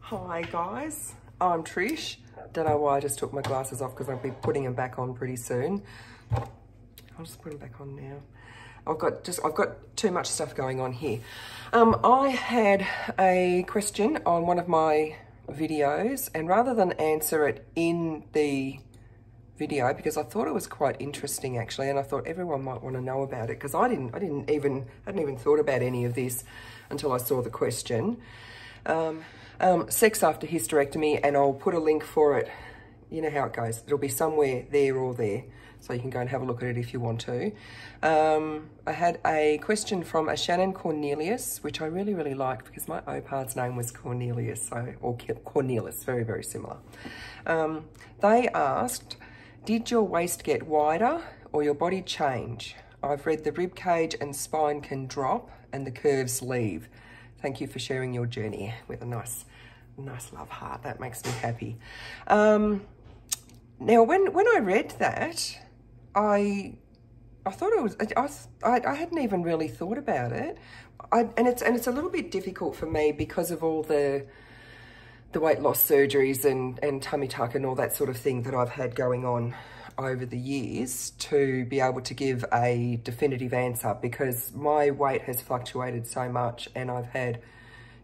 Hi guys, I'm Trish. Don't know why I just took my glasses off because I'll be putting them back on pretty soon. I'll just put them back on now. I've got too much stuff going on here. I had a question on one of my videos, and rather than answer it in the video, because I thought it was quite interesting actually, and I thought everyone might want to know about it, because I hadn't even thought about any of this until I saw the question. Sex after hysterectomy, and I'll put a link for it. You know how it goes. It'll be somewhere there or there, so you can go and have a look at it if you want to. I had a question from a Shannon Cornelius, which I really, really liked because my OPAR's name was Cornelius, or Cornelius, very, very similar. They asked, did your waist get wider or your body change? I've read the rib cage and spine can drop and the curves leave. Thank you for sharing your journey, with a nice love heart. That makes me happy. Now, when I read that, I thought it was, I hadn't even really thought about it. And it's a little bit difficult for me because of all the weight loss surgeries and tummy tuck and all that sort of thing that I've had going on over the years, to be able to give a definitive answer, because my weight has fluctuated so much, and I've had,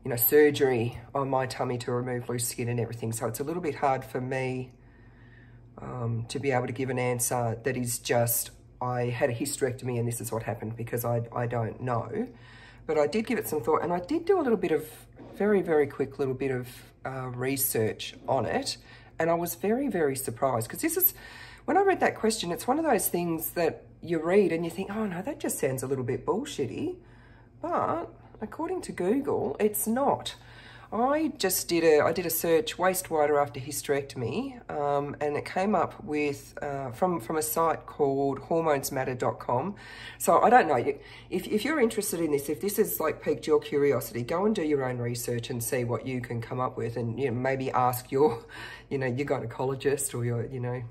you know, surgery on my tummy to remove loose skin and everything. So it's a little bit hard for me to be able to give an answer that is just, I had a hysterectomy and this is what happened, because I don't know. But I did give it some thought, and I did do a little bit of, very, very quick little bit of research on it. And I was very, very surprised, because this is, when I read that question, it's one of those things that you read and you think, oh no, that just sounds a little bit bullshitty. But according to Google, it's not. I did a search, waist wider after hysterectomy, and it came up with, from a site called hormonesmatter.com. So I don't know, if you're interested in this, if this has like piqued your curiosity, go and do your own research and see what you can come up with, and, you know, maybe ask your, you know, your gynecologist, or your, you know,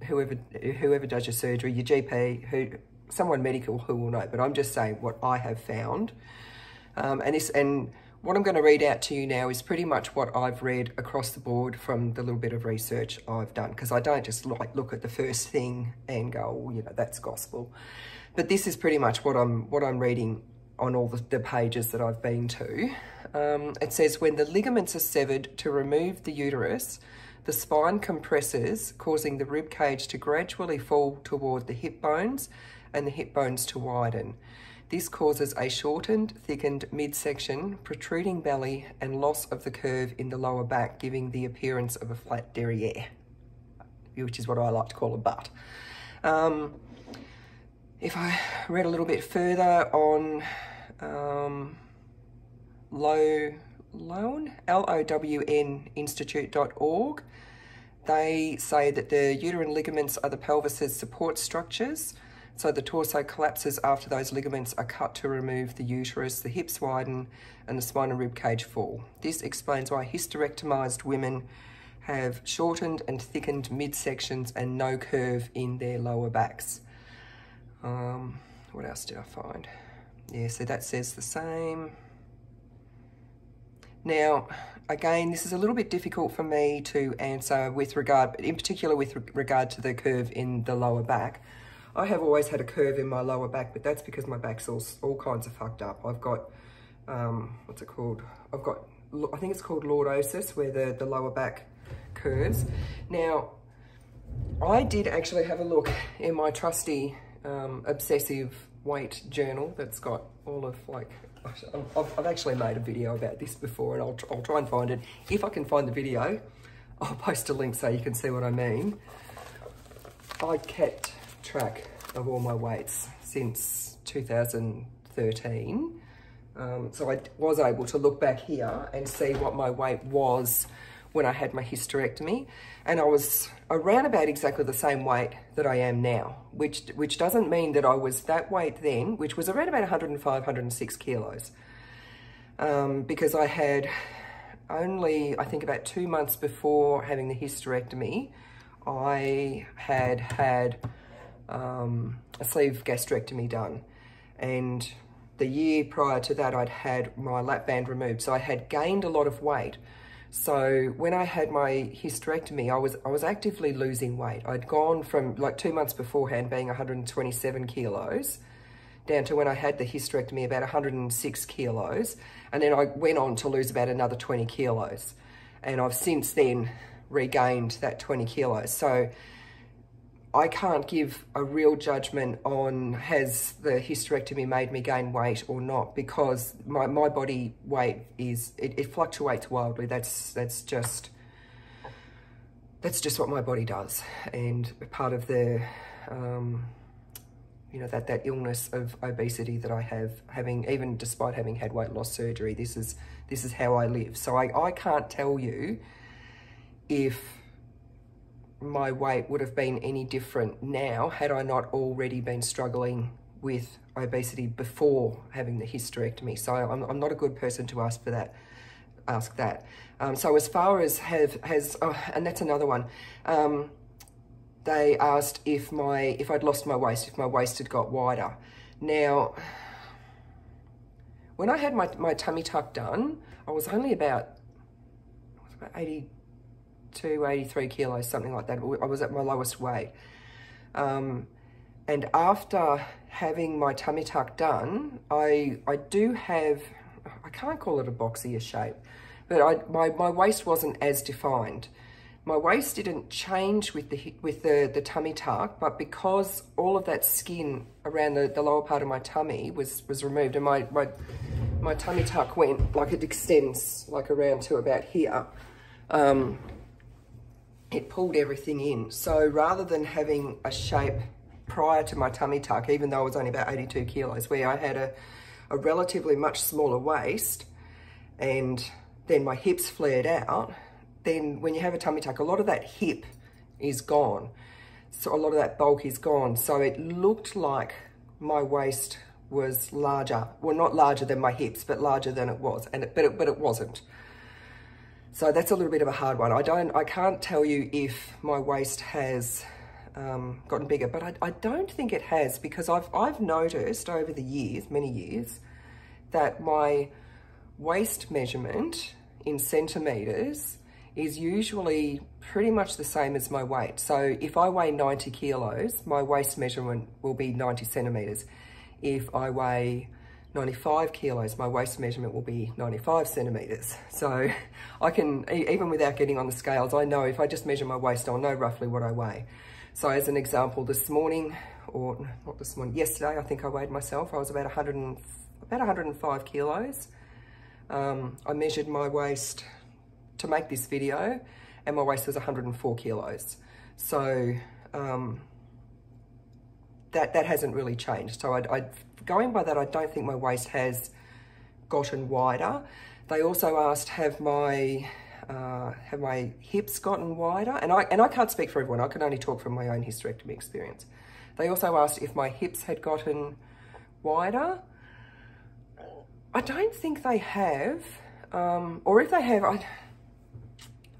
whoever does your surgery, your GP, someone medical who will know. But I'm just saying what I have found, and what I'm going to read out to you now is pretty much what I've read across the board from the little bit of research I've done, because I don't just look at the first thing and go, oh, you know, that's gospel. But this is pretty much what I'm reading on all the pages that I've been to. It says, when the ligaments are severed to remove the uterus, the spine compresses, causing the rib cage to gradually fall toward the hip bones and the hip bones to widen. This causes a shortened, thickened midsection, protruding belly, and loss of the curve in the lower back, giving the appearance of a flat derriere, which is what I like to call a butt. If I read a little bit further on Lown Institute.org, they say that the uterine ligaments are the pelvis's support structures. So the torso collapses after those ligaments are cut to remove the uterus, the hips widen, and the spine and rib cage fall. This explains why hysterectomized women have shortened and thickened midsections and no curve in their lower backs. What else did I find? Yeah, so that says the same. Now, again, this is a little bit difficult for me to answer with regard, in particular with regard to the curve in the lower back. I have always had a curve in my lower back, but that's because my back's all kinds of fucked up. I've got, what's it called? I think it's called lordosis, where the lower back curves. Now, I did actually have a look in my trusty obsessive weight journal that's got all of, like, I've actually made a video about this before, and I'll try and find it. If I can find the video, I'll post a link so you can see what I mean. I kept track of all my weights since 2013. So I was able to look back here and see what my weight was when I had my hysterectomy. And I was around about exactly the same weight that I am now, which doesn't mean that I was that weight then, which was around about 105, 106 kilos. Because I had only, I think about 2 months before having the hysterectomy, I had a sleeve gastrectomy done, and the year prior to that I'd had my lap band removed, so I had gained a lot of weight. So when I had my hysterectomy, I was actively losing weight. I'd gone from like 2 months beforehand being 127 kilos down to when I had the hysterectomy about 106 kilos. And then I went on to lose about another 20 kilos. And I've since then regained that 20 kilos. So I can't give a real judgment on has the hysterectomy made me gain weight or not, because my body weight it fluctuates wildly. That's just what my body does, and part of the you know, that illness of obesity that I have, even despite having had weight loss surgery, this is how I live. So I can't tell you if my weight would have been any different now had I not already been struggling with obesity before having the hysterectomy. So I'm not a good person to ask that. So as far as and that's another one. They asked if I'd lost my waist, if my waist had got wider. Now, when I had my tummy tuck done, I was only about 82, 83 kilos, something like that. I was at my lowest weight. And after having my tummy tuck done, I do have, I can't call it a boxier shape, but my waist wasn't as defined. My waist didn't change with the tummy tuck, but because all of that skin around the lower part of my tummy was removed, and my tummy tuck went, like, it extends like around to about here, it pulled everything in. So rather than having a shape prior to my tummy tuck, even though I was only about 82 kilos, where I had a relatively much smaller waist, and then my hips flared out, then when you have a tummy tuck, a lot of that hip is gone. So a lot of that bulk is gone. So it looked like my waist was larger. Well, not larger than my hips, but larger than it was. But it wasn't. So that's a little bit of a hard one. I can't tell you if my waist has gotten bigger, but I don't think it has, because I've noticed over the years, many years, that my waist measurement in centimeters is usually pretty much the same as my weight. So if I weigh 90 kilos, my waist measurement will be 90 centimeters. If I weigh 95 kilos, my waist measurement will be 95 centimeters. So I can, even without getting on the scales, I know if I just measure my waist, I'll know roughly what I weigh. So as an example, this morning, or not this morning, yesterday, I think I weighed myself. I was about 105 kilos. I measured my waist to make this video, and my waist was 104 kilos. So that hasn't really changed. So going by that, I don't think my waist has gotten wider. They also asked, have my hips gotten wider? And I can't speak for everyone. I can only talk from my own hysterectomy experience. They also asked if my hips had gotten wider. I don't think they have, or if they have,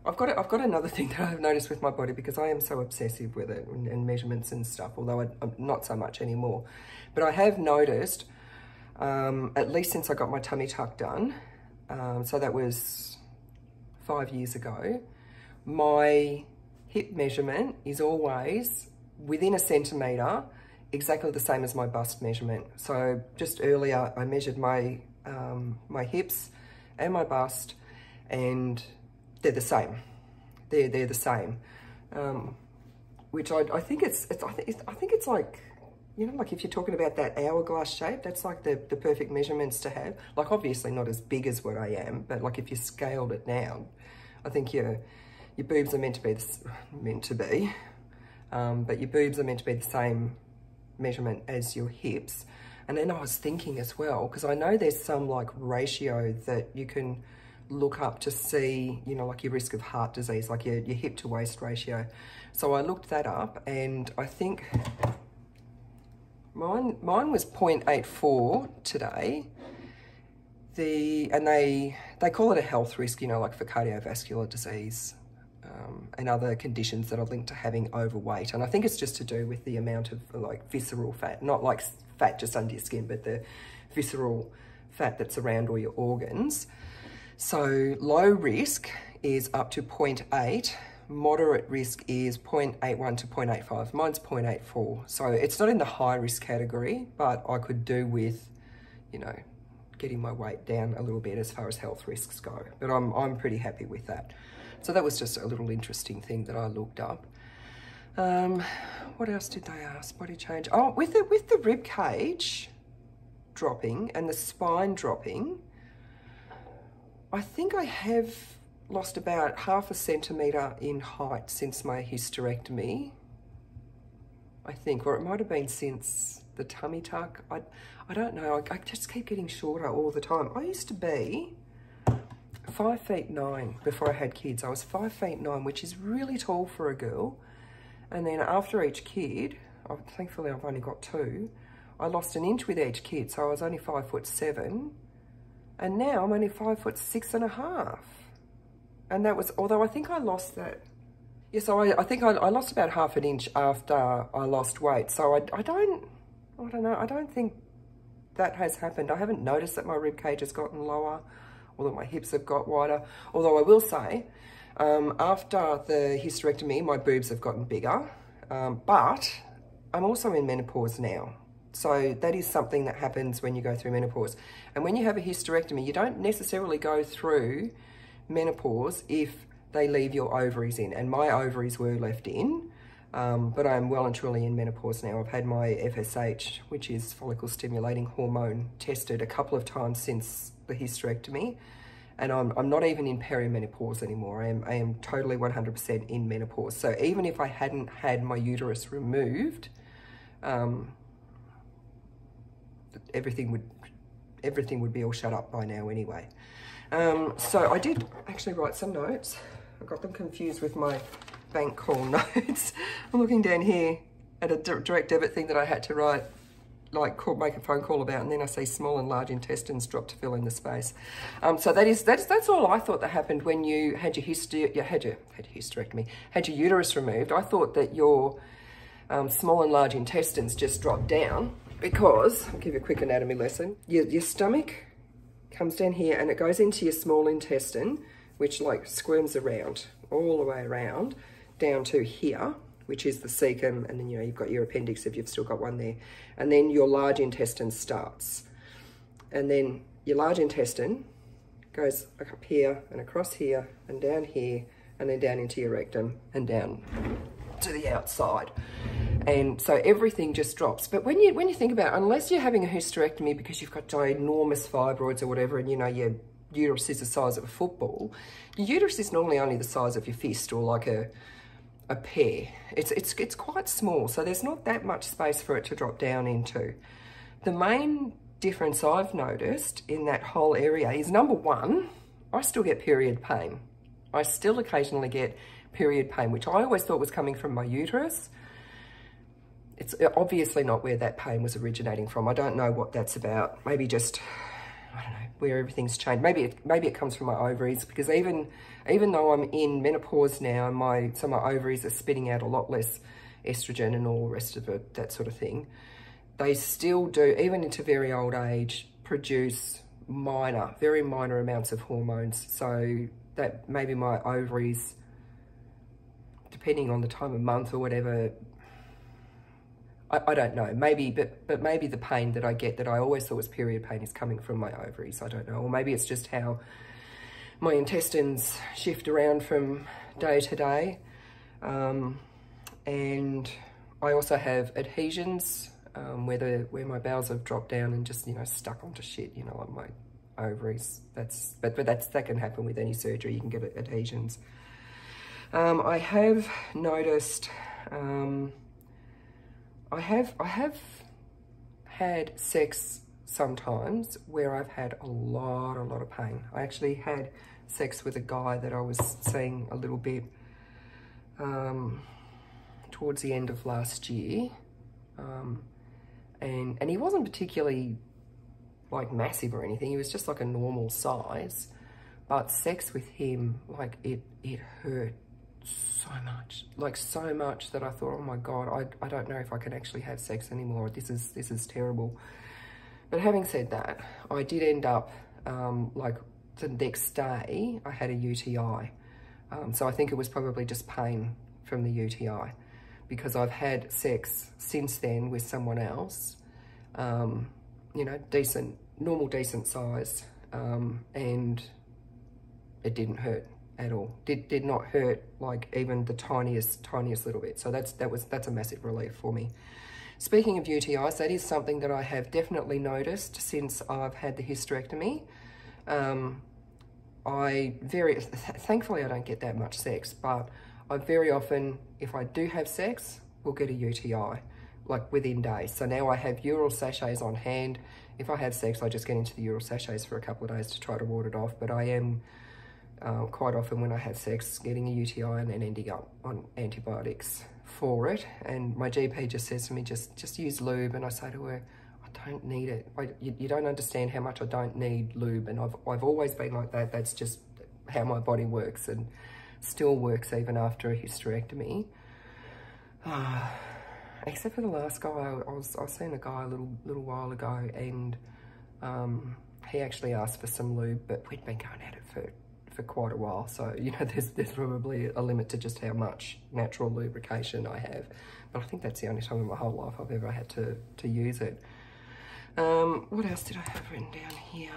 I've got another thing that I've noticed with my body, because I am so obsessive with it and measurements and stuff, although I'm not so much anymore. But I have noticed, at least since I got my tummy tuck done, so that was 5 years ago, my hip measurement is always within a centimetre, exactly the same as my bust measurement. So just earlier, I measured my my hips and my bust, and they're the same. They're the same, which I think it's like, you know, like if you're talking about that hourglass shape, that's like the perfect measurements to have. Like obviously not as big as what I am, but like if you scaled it down, I think your boobs are meant to be, but your boobs are meant to be the same measurement as your hips. And then I was thinking as well, because I know there's some like ratio that you can look up to see, you know, like your risk of heart disease, like your hip to waist ratio. So I looked that up, and I think mine was 0.84 today. And they call it a health risk, you know, like for cardiovascular disease and other conditions that are linked to having overweight. And I think it's just to do with the amount of like visceral fat, not like fat just under your skin, but the visceral fat that's around all your organs. So low risk is up to 0.8. Moderate risk is 0.81 to 0.85. Mine's 0.84. So it's not in the high risk category, but I could do with, you know, getting my weight down a little bit as far as health risks go. But I'm pretty happy with that. So that was just a little interesting thing that I looked up. What else did they ask? Body change. Oh, with the rib cage dropping and the spine dropping, I think I have lost about 0.5 centimetre in height since my hysterectomy, I think, or it might have been since the tummy tuck. I don't know, I just keep getting shorter all the time. I used to be 5'9" before I had kids. I was 5'9", which is really tall for a girl. And then after each kid, thankfully I've only got 2, I lost 1 inch with each kid, so I was only 5'7", and now I'm only 5'6½". And that was, although I think I lost that. Yeah, so I think I lost about 0.5 inch after I lost weight. So I don't know, I don't think that has happened. I haven't noticed that my rib cage has gotten lower or that my hips have got wider. Although I will say, after the hysterectomy, my boobs have gotten bigger, but I'm also in menopause now. So that is something that happens when you go through menopause. And when you have a hysterectomy, you don't necessarily go through menopause if they leave your ovaries in, and my ovaries were left in, but I'm well and truly in menopause now. I've had my FSH, which is follicle stimulating hormone, tested a couple of times since the hysterectomy, and I'm not even in perimenopause anymore. I am totally 100% in menopause. So even if I hadn't had my uterus removed, everything would be all shut up by now anyway. So I did actually write some notes. I got them confused with my bank call notes. I'm looking down here at a direct debit thing that I had to write, like make a phone call about, and then I see small and large intestines drop to fill in the space. So that's all I thought that happened when you had your hysterectomy, had your uterus removed. I thought that your small and large intestines just dropped down because, I'll give you a quick anatomy lesson. Your stomach comes down here and it goes into your small intestine, which like squirms around all the way around down to here, which is the cecum, and then, you know, you've got your appendix if you've still got one there, and then your large intestine starts, and then your large intestine goes up here and across here and down here and then down into your rectum and down to the outside. And so everything just drops. But when you think about it, unless you're having a hysterectomy because you've got ginormous fibroids or whatever, and you know your uterus is the size of a football, your uterus is normally only the size of your fist or like a pear. It's quite small, so there's not that much space for it to drop down into. The main difference I've noticed in that whole area is, number one, I still get period pain. I still occasionally get period pain, which I always thought was coming from my uterus. It's obviously not where that pain was originating from. I don't know what that's about. Maybe just, I don't know, where everything's changed. Maybe it comes from my ovaries, because even though I'm in menopause now, my ovaries are spitting out a lot less estrogen and all the rest of it, that sort of thing. They still do, even into very old age, produce very minor amounts of hormones. So that maybe my ovaries, depending on the time of month or whatever, I don't know, maybe, but maybe the pain that I get that I always thought was period pain is coming from my ovaries, I don't know. Or maybe it's just how my intestines shift around from day to day. And I also have adhesions where my bowels have dropped down and just, you know, stuck onto shit, you know, like my ovaries. But that can happen with any surgery. You can get adhesions. I have noticed, I have had sex sometimes where I've had a lot of pain. I actually had sex with a guy that I was seeing a little bit towards the end of last year. And he wasn't particularly like massive or anything. He was just like a normal size, but sex with him, like it hurt so much that I thought, oh my God, I don't know if I can actually have sex anymore. This is terrible. But having said that, I did end up, like the next day I had a UTI. So I think it was probably just pain from the UTI, because I've had sex since then with someone else, you know, normal, decent size, and it didn't hurt at all. Did not hurt like even the tiniest little bit. So that's a massive relief for me. Speaking of UTIs, that is something that I have definitely noticed since I've had the hysterectomy. Thankfully I don't get that much sex, but I very often, if I do have sex, will get a UTI, like within days. So now I have urine sachets on hand. If I have sex, I just get into the urine sachets for a couple of days to try to ward it off. But I am quite often, when I have sex, getting a UTI and then ending up on antibiotics for it. And my GP just says to me, just use lube. And I say to her, I don't need it. You don't understand how much I don't need lube. And I've always been like that. That's just how my body works, and still works even after a hysterectomy. Except for the last guy, I was seeing a guy a little while ago, and he actually asked for some lube, but we'd been going at it for quite a while. So, you know, there's probably a limit to just how much natural lubrication I have. But I think that's the only time in my whole life I've ever had to use it. What else did I have written down here?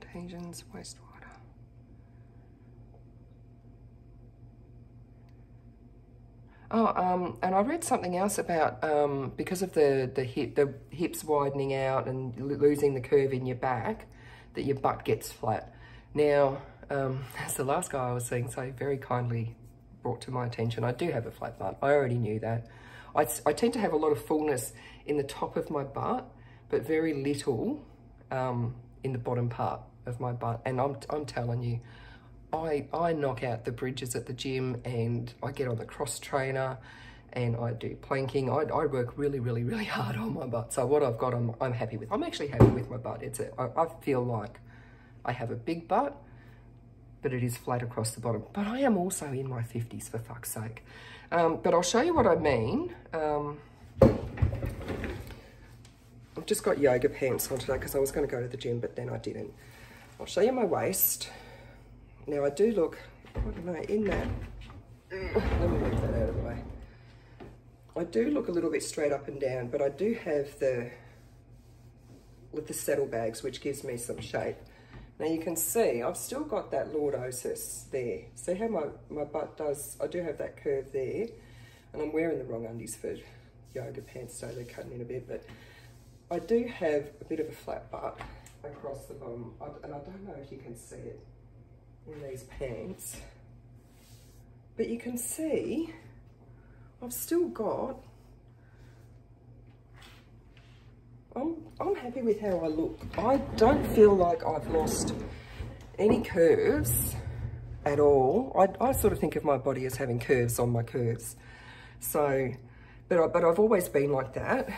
Adhesions, wastewater. Oh, and I read something else about because of the hips widening out and losing the curve in your back, that your butt gets flat. Now, as the last guy I was seeing so very kindly brought to my attention, I do have a flat butt. I already knew that. I tend to have a lot of fullness in the top of my butt, but very little in the bottom part of my butt. And I'm telling you, I knock out the bridges at the gym, and I get on the cross trainer and I do planking. I work really, really, really hard on my butt. So what I've got, I'm happy with. I'm actually happy with my butt. I feel like I have a big butt, but it is flat across the bottom. But I am also in my 50s, for fuck's sake. But I'll show you what I mean. I've just got yoga pants on today because I was going to go to the gym, but then I didn't. I'll show you my waist. Now I do look, I don't know, in that, let me move that out of the way. I do look a little bit straight up and down, but I do have with the saddlebags, which gives me some shape. Now you can see, I've still got that lordosis there. See how my butt does, I do have that curve there, and I'm wearing the wrong undies for yoga pants, so they're cutting in a bit, but I do have a bit of a flat butt across the bottom, and I don't know if you can see it in these pants, but you can see I've still got, I'm happy with how I look. I don't feel like I've lost any curves at all. I sort of think of my body as having curves on my curves. So, but I've always been like that.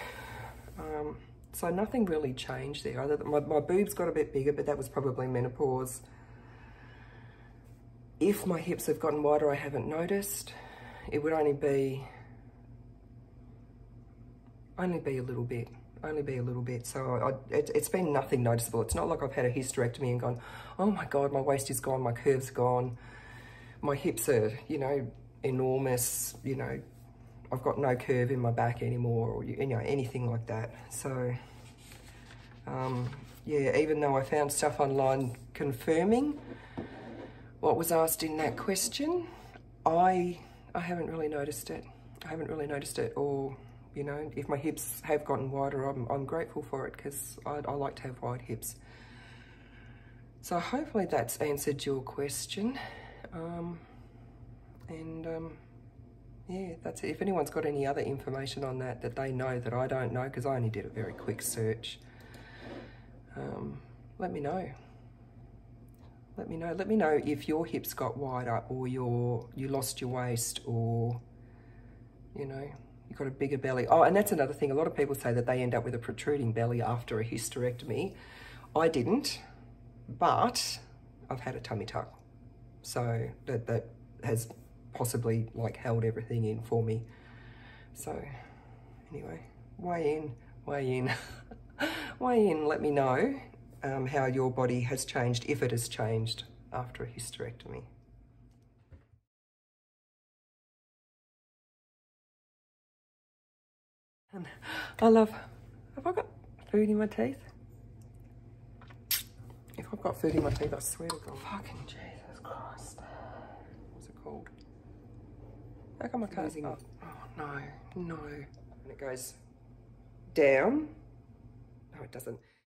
So nothing really changed there. Other than my boobs got a bit bigger, but that was probably menopause. If my hips have gotten wider, I haven't noticed. It would only be a little bit. Only be a little bit. So it's been nothing noticeable. It's not like I've had a hysterectomy and gone, oh my God, my waist is gone, my curves are gone, my hips are, you know, enormous, you know, I've got no curve in my back anymore, or, you know, anything like that. So, yeah, even though I found stuff online confirming what was asked in that question, I haven't really noticed it. I haven't really noticed it, or, you know, if my hips have gotten wider, I'm grateful for it, because I like to have wide hips. So hopefully that's answered your question. Yeah, that's it. If anyone's got any other information on that they know that I don't know, because I only did a very quick search, let me know. Let me know. Let me know if your hips got wider, or you lost your waist, or, you know, you got a bigger belly. Oh, and that's another thing. A lot of people say that they end up with a protruding belly after a hysterectomy. I didn't, but I've had a tummy tuck. So that has possibly like held everything in for me. So anyway, weigh in, weigh in, let me know how your body has changed, if it has changed after a hysterectomy. And I love, have I got food in my teeth? If I've got food in my teeth, I swear to God. Fucking Jesus Christ. What's it called? How come I can't? Oh, no, no. And it goes down. No, it doesn't.